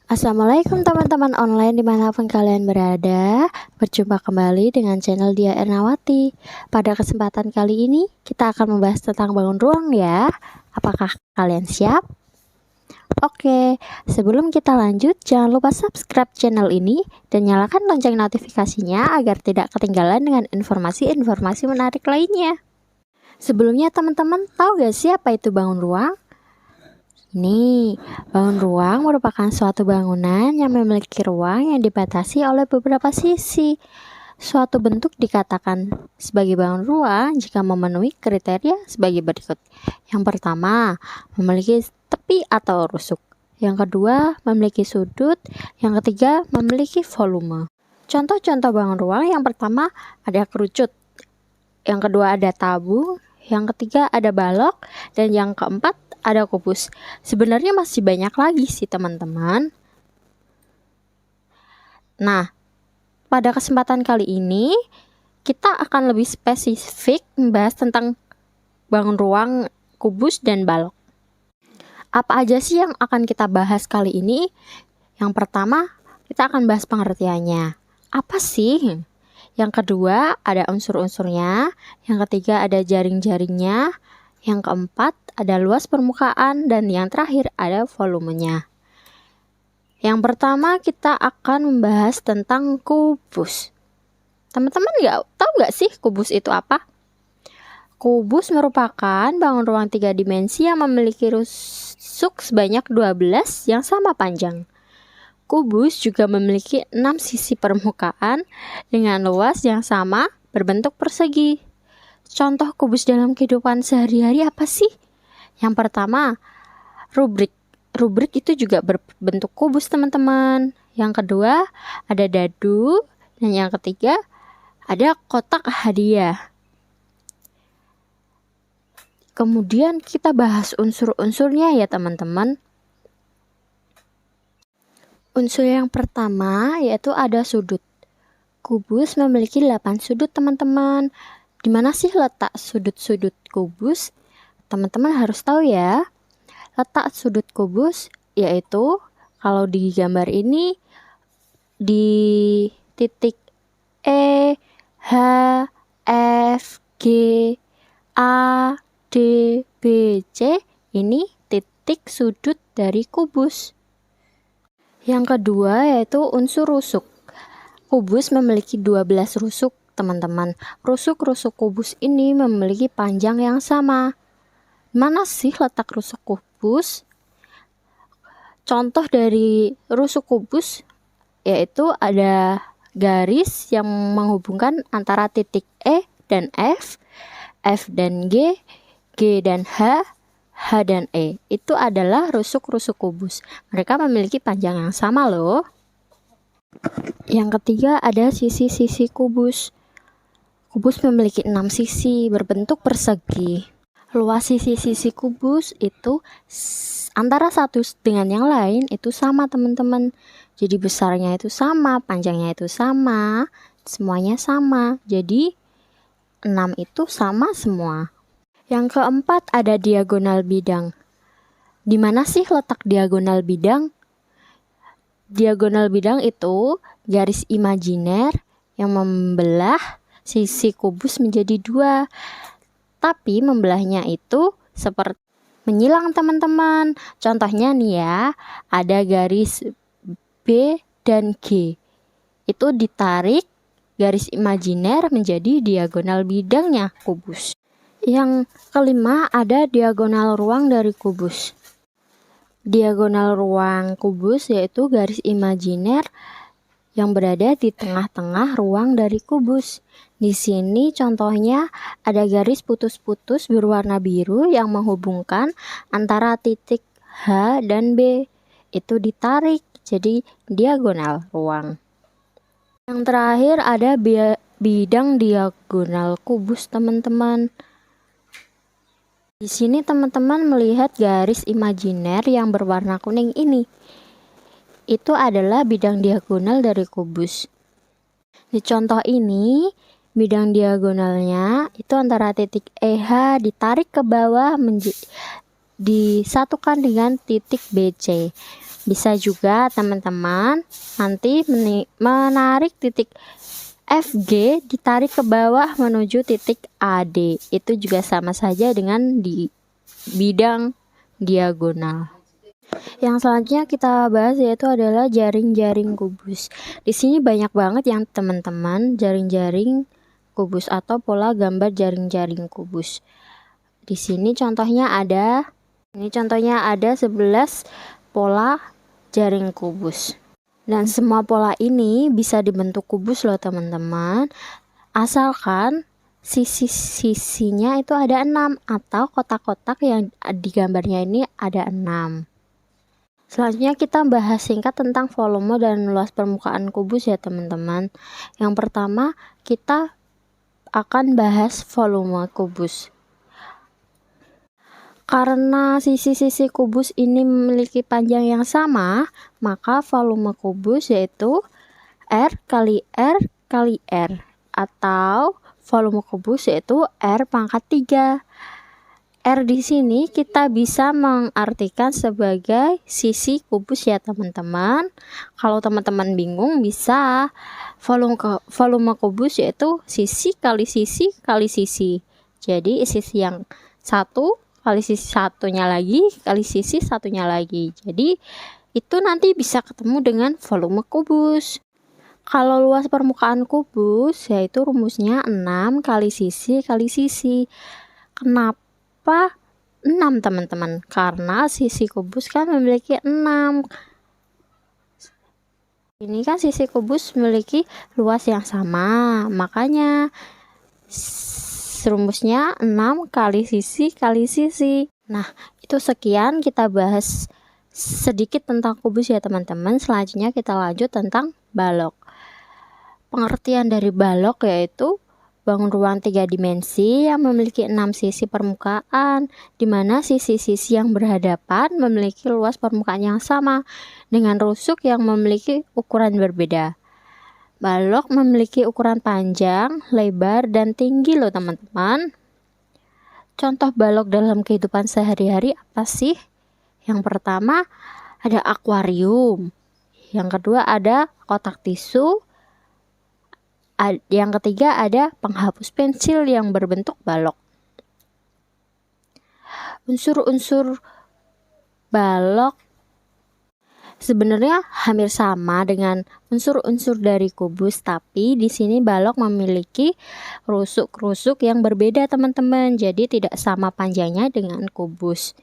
Assalamualaikum teman-teman online dimanapun kalian berada. Berjumpa kembali dengan channel Dia Ernawati. Pada kesempatan kali ini kita akan membahas tentang bangun ruang ya. Apakah kalian siap? Oke, sebelum kita lanjut jangan lupa subscribe channel ini dan nyalakan lonceng notifikasinya agar tidak ketinggalan dengan informasi-informasi menarik lainnya. Sebelumnya teman-teman tahu gak sih apa itu bangun ruang? Nih, bangun ruang merupakan suatu bangunan yang memiliki ruang yang dibatasi oleh beberapa sisi. Suatu bentuk dikatakan sebagai bangun ruang jika memenuhi kriteria sebagai berikut. Yang pertama, memiliki tepi atau rusuk. Yang kedua, memiliki sudut. Yang ketiga, memiliki volume. Contoh-contoh bangun ruang yang pertama ada kerucut. Yang kedua ada tabung. Yang ketiga ada balok. Dan yang keempat ada kubus. Sebenarnya masih banyak lagi sih teman-teman. Nah, pada kesempatan kali ini kita akan lebih spesifik membahas tentang bangun ruang, kubus, dan balok. Apa aja sih yang akan kita bahas kali ini? Yang pertama, kita akan bahas pengertiannya. Apa sih? Yang kedua, ada unsur-unsurnya. Yang ketiga, ada jaring-jaringnya. Yang keempat, ada luas permukaan, dan yang terakhir ada volumenya. Yang pertama kita akan membahas tentang kubus. Teman-teman tahu nggak sih kubus itu apa? Kubus merupakan bangun ruang 3 dimensi yang memiliki rusuk sebanyak 12 yang sama panjang. Kubus juga memiliki 6 sisi permukaan dengan luas yang sama berbentuk persegi. Contoh kubus dalam kehidupan sehari-hari apa sih? Yang pertama, rubrik. Rubrik itu juga berbentuk kubus teman-teman. Yang kedua, ada dadu. Dan yang ketiga, ada kotak hadiah. Kemudian kita bahas unsur-unsurnya ya teman-teman. Unsur yang pertama yaitu ada sudut. Kubus memiliki 8 sudut teman-teman. Di mana sih letak sudut-sudut kubus? Teman-teman harus tahu ya. Letak sudut kubus yaitu kalau di gambar ini di titik E, H, F, G, A, D, B, C. Ini titik sudut dari kubus. Yang kedua yaitu unsur rusuk. Kubus memiliki 12 rusuk. Teman-teman, rusuk-rusuk kubus ini memiliki panjang yang sama. Mana sih letak rusuk kubus? Contoh dari rusuk kubus yaitu ada garis yang menghubungkan antara titik E dan F, F dan G, G dan H, H dan E. Itu adalah rusuk-rusuk kubus. Mereka memiliki panjang yang sama loh. Yang ketiga ada sisi-sisi kubus. Kubus memiliki 6 sisi berbentuk persegi. Luas sisi-sisi kubus itu antara satu dengan yang lain itu sama teman-teman. Jadi besarnya itu sama, panjangnya itu sama, semuanya sama. Jadi 6 itu sama semua. Yang keempat ada diagonal bidang. Di mana sih letak diagonal bidang? Diagonal bidang itu garis imajiner yang membelah sisi kubus menjadi 2, tapi membelahnya itu seperti menyilang teman-teman. Contohnya nih ya, ada garis B dan G. Itu ditarik garis imajiner menjadi diagonal bidangnya kubus. Yang kelima ada diagonal ruang dari kubus. Diagonal ruang kubus yaitu garis imajiner yang berada di tengah-tengah ruang dari kubus. Di sini contohnya ada garis putus-putus berwarna biru yang menghubungkan antara titik H dan B. Itu ditarik jadi diagonal ruang. Yang terakhir ada bidang diagonal kubus teman-teman. Di sini teman-teman melihat garis imajiner yang berwarna kuning ini. Itu adalah bidang diagonal dari kubus. Di contoh ini, bidang diagonalnya itu antara titik EH ditarik ke bawah disatukan dengan titik BC. Bisa juga teman-teman nanti menarik titik FG ditarik ke bawah menuju titik AD. Itu juga sama saja dengan di bidang diagonal. Yang selanjutnya kita bahas yaitu adalah jaring-jaring kubus. Di sini banyak banget yang teman-teman jaring-jaring kubus atau pola gambar jaring-jaring kubus. Di sini contohnya ada 11 pola jaring kubus. Dan semua pola ini bisa dibentuk kubus loh teman-teman. Asalkan sisi-sisinya itu ada 6 atau kotak-kotak yang di gambarnya ini ada 6. Selanjutnya kita bahas singkat tentang volume dan luas permukaan kubus ya teman-teman. Yang pertama kita akan bahas volume kubus. Karena sisi-sisi kubus ini memiliki panjang yang sama, maka volume kubus yaitu R kali R kali R, atau volume kubus yaitu R pangkat 3. R di sini kita bisa mengartikan sebagai sisi kubus ya teman-teman. Kalau teman-teman bingung, bisa volume kubus yaitu sisi kali sisi kali sisi. Jadi sisi yang satu kali sisi satunya lagi kali sisi satunya lagi. Jadi itu nanti bisa ketemu dengan volume kubus. Kalau luas permukaan kubus yaitu rumusnya 6 kali sisi kali sisi. Kenapa 6 teman-teman? Karena sisi kubus kan memiliki 6. Ini kan sisi kubus memiliki luas yang sama, makanya rumusnya 6 kali sisi kali sisi. Nah, itu sekian kita bahas sedikit tentang kubus ya teman-teman. Selanjutnya kita lanjut tentang balok. Pengertian dari balok yaitu bangun ruang 3 dimensi yang memiliki 6 sisi permukaan, di mana sisi-sisi yang berhadapan memiliki luas permukaan yang sama dengan rusuk yang memiliki ukuran berbeda. Balok memiliki ukuran panjang, lebar, dan tinggi loh teman-teman. Contoh balok dalam kehidupan sehari-hari apa sih? Yang pertama ada akuarium, yang kedua ada kotak tisu, yang ketiga ada penghapus pensil yang berbentuk balok. Unsur-unsur balok sebenarnya hampir sama dengan unsur-unsur dari kubus, tapi di sini balok memiliki rusuk-rusuk yang berbeda teman-teman. Jadi tidak sama panjangnya dengan kubus.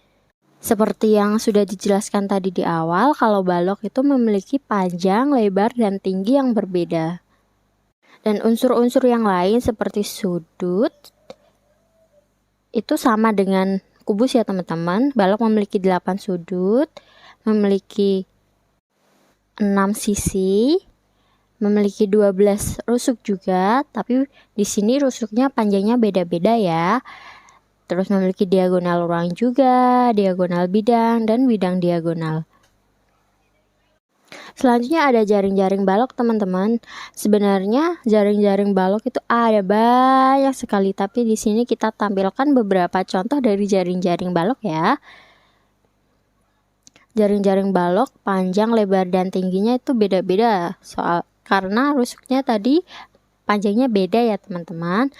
Seperti yang sudah dijelaskan tadi di awal, kalau balok itu memiliki panjang, lebar, dan tinggi yang berbeda. Dan unsur-unsur yang lain seperti sudut itu sama dengan kubus ya teman-teman. Balok memiliki 8 sudut, memiliki 6 sisi, memiliki 12 rusuk juga, tapi di sini rusuknya panjangnya beda-beda ya. Terus memiliki diagonal ruang juga, diagonal bidang, dan bidang diagonal. Selanjutnya ada jaring-jaring balok teman-teman. Sebenarnya jaring-jaring balok itu ada banyak sekali, tapi di sini kita tampilkan beberapa contoh dari jaring-jaring balok ya. Jaring-jaring balok panjang, lebar, dan tingginya itu beda-beda karena rusuknya tadi panjangnya beda ya teman-teman.